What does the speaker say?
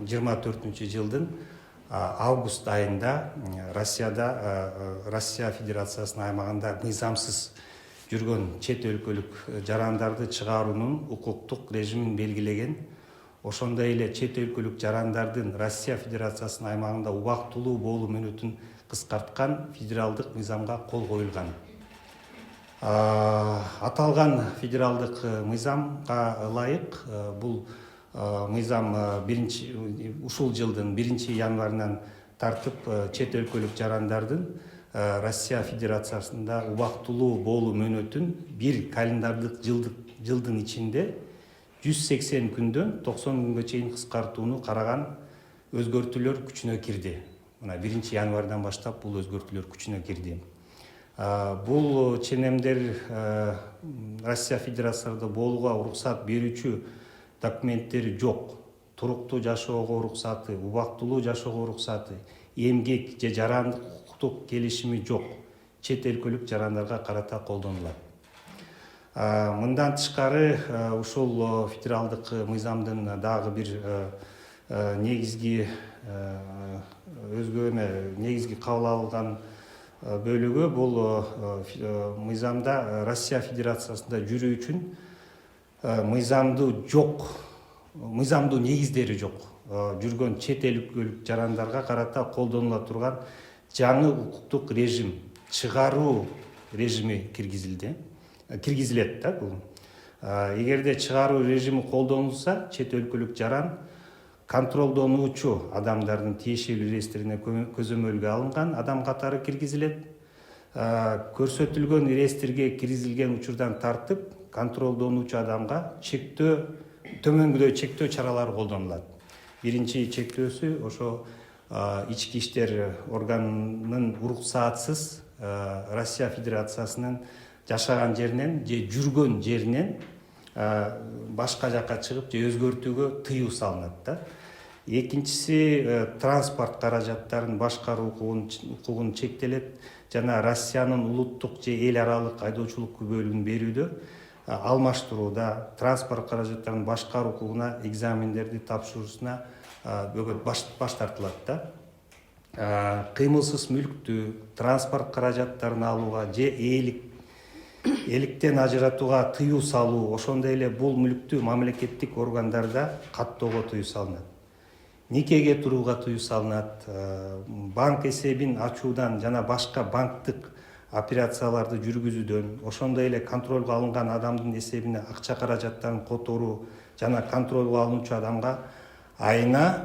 2024 жылдын август айында Россия Федерациясынын аймагында мыйзамсыз жүргөн чет өлкөлүк жарандарды чыгаруунун укуктук режимин белгилеген. Ошондой эле чет өлкөлүк жарандардын Россия Федерациясынын аймагында убактылуу болуу мөөнөтүн кыскарткан федералдык мыйзамга кол коюлган. Аталган федералдык мыйзамга ылайык бул мыйзам ушул жылдын 1 январынан тартып чет өлкөлүк жарандардын Россия Федерациясында убактылуу болуу мөөнөтүн бир календардык жылдын ичинде 180 күндөн 90 күнгө чейин кыскартууну караган өзгөртүүлөр күчүнө кирди. Мына 1 январдан баштап бул өзгөртүүлөр күчүнө кирди. Бул ченемдер Россия Федерациясында болууга уруксат берүүчү документтери жок. Туруктуу жашоого уруксаты, убактылуу жашоого уруксаты, эмгек же жарандык укуктук келишими жок. Чет өлкөлүк жарандарга карата колдонулат. Мындан тышкары ушул федералдык мыйзамдын дагы бир негизги кабыл алынган бөлүгү бул мыйзамда Россия Федерациясында жүрүү үчүн мыйзамдуу негиздери жок жүргөн чет өлкөлүк жарандарга карата колдонула турган жаңы укуктук режим, чыгаруу режими киргизилет да бул. Эгерде чыгаруу режими колдонулса, чет өлкөлүк жаран контролдонуучу адамдардын тиешелүү реестрине көзөмөлгө алынган адам катары киргизилет. Көрсөтүлгөн реестрге киргизилген учурдан тартып контролдонуучу адамга төмөнгүдөй чектөө чаралары колдонулат. Биринчи чектөөсү ошо ички иштер органынын уруксатсыз Россия Федерациясынын жашаган жеринен же жүргөн жеринен башка жакка чыгып же өзгөртүүгө тыюу салынат да. Экинчиси транспорт каражаттарын башкаруу укугун чектелет жана Россиянын улуттук же эл аралык айдоочулук күбөлүгүн берүүдө алмаштырууда транспорт каражаттарын башкаруу укугуна экзамендерди тапшыруусуна бөгөт баш тартылат да. Кыймылсыз мүлктү, транспорт каражаттарын алууга же эликтен ажыратууга тыюу салуу, ошондой эле бул мүлктү мамлекеттик органдарда каттоого тыюу салынат. Никеге турууга тыюу салынат. Банк эсебин ачуудан жана башка банктык операцияларды жүргүзүүдөн, ошондой эле контролго алынган адамдын эсебине акча каражаттарын которуу жана контролго алынуучу адамга айына